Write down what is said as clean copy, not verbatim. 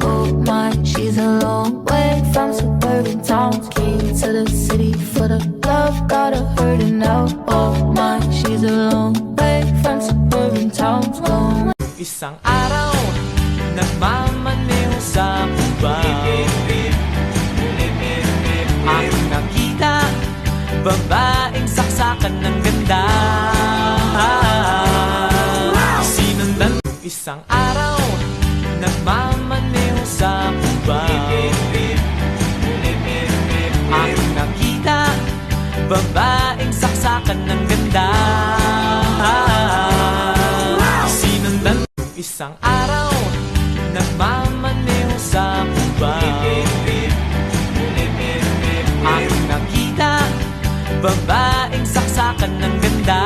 Oh my, she's a long way from suburban towns. Came to the city for the love, got her hurting now. Oh my, she's a long way from suburban towns. Long way. Isang araw, nagmamaneho sa Cuba. Ang nakita, babaeng saksakan ng ganda. Sinundan. Isang araw, nagmamaneho sa Cuba. Ang nakita, babaeng saksakan ng ganda. Sinundan. Isang araw, nagmamaneho sa Cuba. Ang nakita, babaeng saksakan ng ganda.